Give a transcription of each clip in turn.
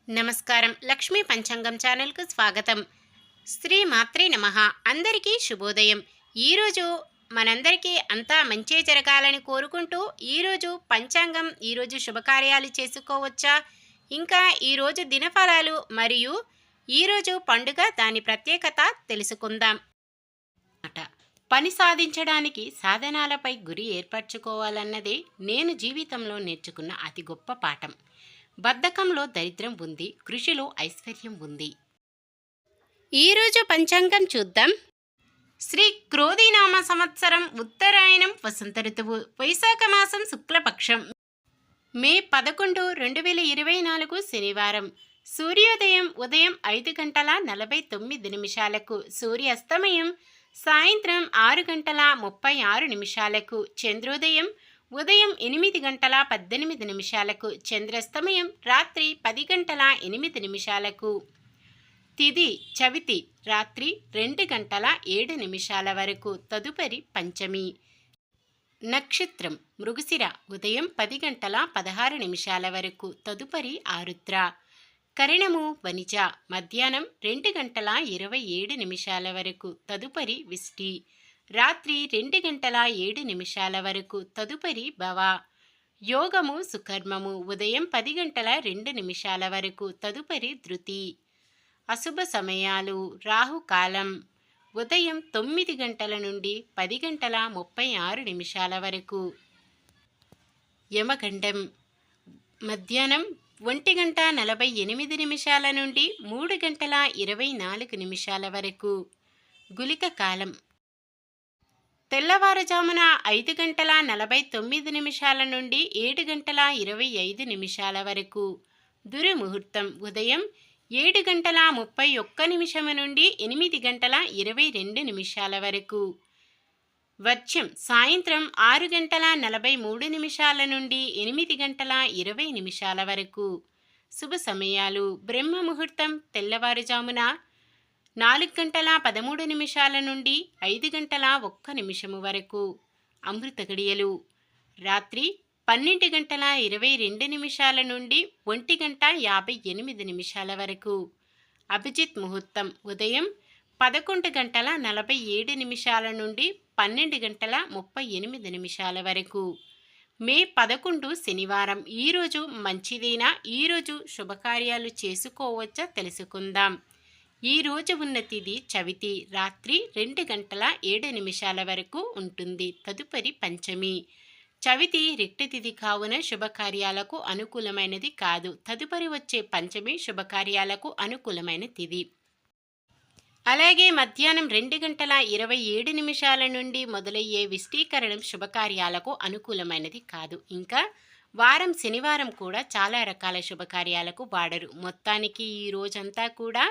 నమస్కారం. లక్ష్మీ పంచాంగం ఛానల్కు స్వాగతం. శ్రీ మాత్రే నమః. అందరికీ శుభోదయం. ఈరోజు మనందరికీ అంతా మంచే జరగాలని కోరుకుంటూ ఈరోజు పంచాంగం, ఈరోజు శుభకార్యాలు చేసుకోవచ్చా, ఇంకా ఈరోజు దినఫలాలు మరియు ఈరోజు పండుగ దాని ప్రత్యేకత తెలుసుకుందాం. పని సాధించడానికి సాధనాలపై గురి ఏర్పరచుకోవాలన్నదే నేను జీవితంలో నేర్చుకున్న అతి గొప్ప పాఠం. బద్ధకంలో దరిద్రం ఉంది, కృషిలో ఐశ్వర్యం ఉంది. ఈరోజు పంచాంగం చూద్దాం. శ్రీ క్రోధినామ సంవత్సరం, ఉత్తరాయణం, వసంత ఋతువు, వైశాఖ మాసం, శుక్లపక్షం, మే 11, 2024 శనివారం. సూర్యోదయం ఉదయం 5:49, సూర్యాస్తమయం సాయంత్రం 6:36, చంద్రోదయం ఉదయం 8:18, చంద్రాస్తమయం రాత్రి 10:08. తిథి చవితి రాత్రి 2:07 వరకు, తదుపరి పంచమి. నక్షత్రం మృగశిర ఉదయం 10:16 వరకు, తదుపరి ఆరుద్ర. కరణము వనిజ మధ్యాహ్నం 2:27 వరకు, తదుపరి విష్టి. రాత్రి 2:07 వరకు, తదుపరి భవ. యోగము సుకర్మము ఉదయం 10:02 వరకు, తదుపరి ధృతి. అశుభ సమయాలు రాహుకాలం ఉదయం 9 గంటల నుండి 10:36 వరకు, యమగండం మధ్యాహ్నం 1:48 నుండి 3:24 వరకు, గుళిక కాలం తెల్లవారుజామున 5:49 నుండి 7:25 వరకు, దుర్ముహూర్తం ఉదయం 7:31 నుండి 8:22 వరకు, వర్జ్యం సాయంత్రం 6:43 నుండి 8:20 వరకు. శుభ సమయాలు బ్రహ్మ ముహూర్తం తెల్లవారుజామున 4:13 నుండి 5:01 వరకు, అమృత గడియలు రాత్రి 12:22 నుండి 1:58 వరకు, అభిజిత్ ముహూర్తం ఉదయం 11:47 నుండి 12:38 వరకు. మే 11 శనివారం. ఈరోజు మంచిదేనా? ఈరోజు శుభకార్యాలు చేసుకోవచ్చా తెలుసుకుందాం. ఈరోజు ఉన్న తిథి చవితి రాత్రి 2:07 వరకు ఉంటుంది, తదుపరి పంచమి. చవితి రిక్త తిథి కావున శుభకార్యాలకు అనుకూలమైనది కాదు. తదుపరి వచ్చే పంచమి శుభకార్యాలకు అనుకూలమైన తిథి. అలాగే మధ్యాహ్నం 2:27 నుండి మొదలయ్యే విష్టీకరణం శుభకార్యాలకు అనుకూలమైనది కాదు. ఇంకా వారం శనివారం కూడా చాలా రకాల శుభకార్యాలకు వాడరు. మొత్తానికి ఈ రోజంతా కూడా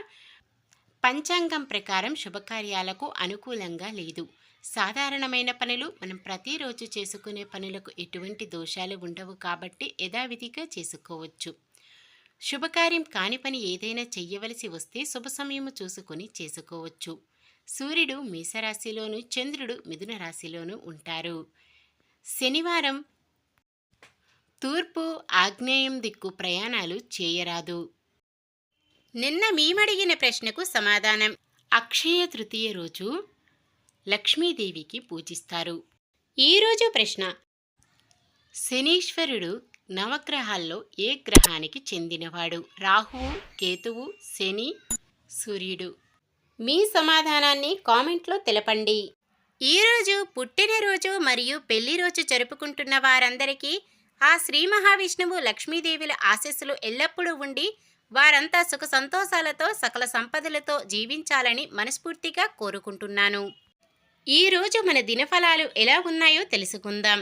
పంచాంగం ప్రకారం శుభకార్యాలకు అనుకూలంగా లేదు. సాధారణమైన పనులు మనం ప్రతిరోజు చేసుకునే పనులకు ఎటువంటి దోషాలు ఉండవు కాబట్టి యథావిధిగా చేసుకోవచ్చు. శుభకార్యం కాని పని ఏదైనా చెయ్యవలసి వస్తే శుభ సమయము చూసుకొని చేసుకోవచ్చు. సూర్యుడు మేషరాశిలోను, చంద్రుడు మిథున రాశిలోను ఉంటారు. శనివారం తూర్పు ఆగ్నేయం దిక్కు ప్రయాణాలు చేయరాదు. నిన్న మేమడిగిన ప్రశ్నకు సమాధానం. అక్షయ తృతీయ రోజు లక్ష్మీదేవికి పూజిస్తారు. ఈరోజు ప్రశ్న: శనీశ్వరుడు నవగ్రహాల్లో ఏ గ్రహానికి చెందినవాడు? రాహువు, కేతువు, శని, సూర్యుడు. మీ సమాధానాన్ని కామెంట్లో తెలపండి. ఈరోజు పుట్టినరోజు మరియు పెళ్లి రోజు జరుపుకుంటున్న వారందరికీ ఆ శ్రీ మహావిష్ణువు, లక్ష్మీదేవుల ఆశీస్సులు ఎల్లప్పుడూ ఉండి వారంతా సుఖ సంతోషాలతో సకల సంపదలతో జీవించాలని మనస్ఫూర్తిగా కోరుకుంటున్నాను. ఈరోజు మన దినఫలాలు ఎలా ఉన్నాయో తెలుసుకుందాం.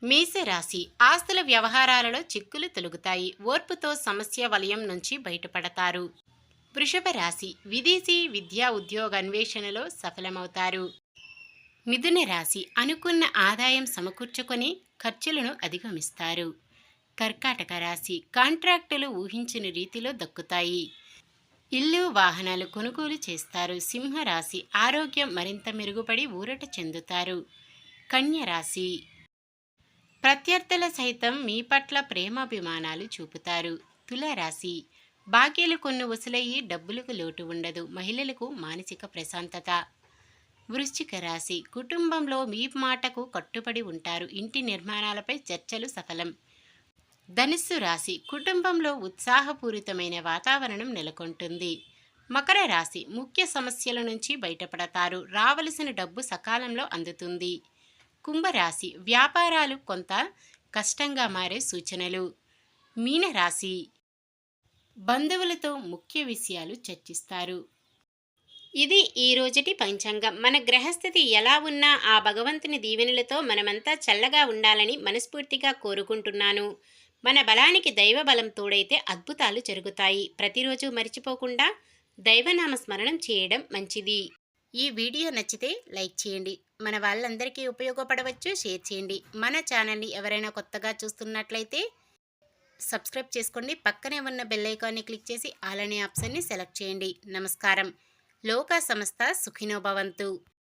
మేషరాశి. ఆస్తుల వ్యవహారాలలో చిక్కులు తొలగుతాయి. ఓర్పుతో సమస్య వలయం నుంచి బయటపడతారు. వృషభ రాశి. విదేశీ విద్యా ఉద్యోగ అన్వేషణలో సఫలమవుతారు. మిథున రాశి. అనుకున్న ఆదాయం సమకూర్చుకొని ఖర్చులను అధిగమిస్తారు. కర్కాటక రాశి. కాంట్రాక్టులు ఊహించిన రీతిలో దక్కుతాయి. ఇల్లు వాహనాలు కొనుగోలు చేస్తారు. సింహరాశి. ఆరోగ్యం మరింత మెరుగుపడి ఊరట చెందుతారు. కన్య రాశి. ప్రత్యర్థుల సైతం మీ పట్ల ప్రేమాభిమానాలు చూపుతారు. తులారాశి బాకీలు కొన్ని వసూలయ్యి డబ్బులకు లోటు ఉండదు. మహిళలకు మానసిక ప్రశాంతత. వృశ్చిక రాశి కుటుంబంలో మీ మాటకు కట్టుబడి ఉంటారు. ఇంటి నిర్మాణాలపై చర్చలు సఫలం. ధనుస్సు రాశి కుటుంబంలో ఉత్సాహపూరితమైన వాతావరణం నెలకొంటుంది. మకర రాశి ముఖ్య సమస్యల నుంచి బయటపడతారు. రావలసిన డబ్బు సకాలంలో అందుతుంది. కుంభరాశి వ్యాపారాలు కొంత కష్టంగా మారే సూచనలు. మీనరాశి బంధువులతో ముఖ్య విషయాలు చర్చిస్తారు. ఇది ఈ రోజుటి పంచాంగం. మన గ్రహస్థితి ఎలా ఉన్నా ఆ భగవంతుని దీవెనలతో మనమంతా చల్లగా ఉండాలని మనస్ఫూర్తిగా కోరుకుంటున్నాను. మన బలానికి దైవ బలం తోడైతే అద్భుతాలు జరుగుతాయి. ప్రతిరోజు మర్చిపోకుండా దైవనామ స్మరణం చేయడం మంచిది. ఈ వీడియో నచ్చితే లైక్ చేయండి. మన వాళ్ళందరికీ ఉపయోగపడవచ్చు, షేర్ చేయండి. మన ఛానల్ని ఎవరైనా కొత్తగా చూస్తున్నట్లయితే సబ్స్క్రైబ్ చేసుకోండి. పక్కనే ఉన్న బెల్ ఐకాన్ని క్లిక్ చేసి ఆల్ అనే ఆప్షన్ని సెలెక్ట్ చేయండి. నమస్కారం. లోకా సమస్త సుఖినో భవంతు.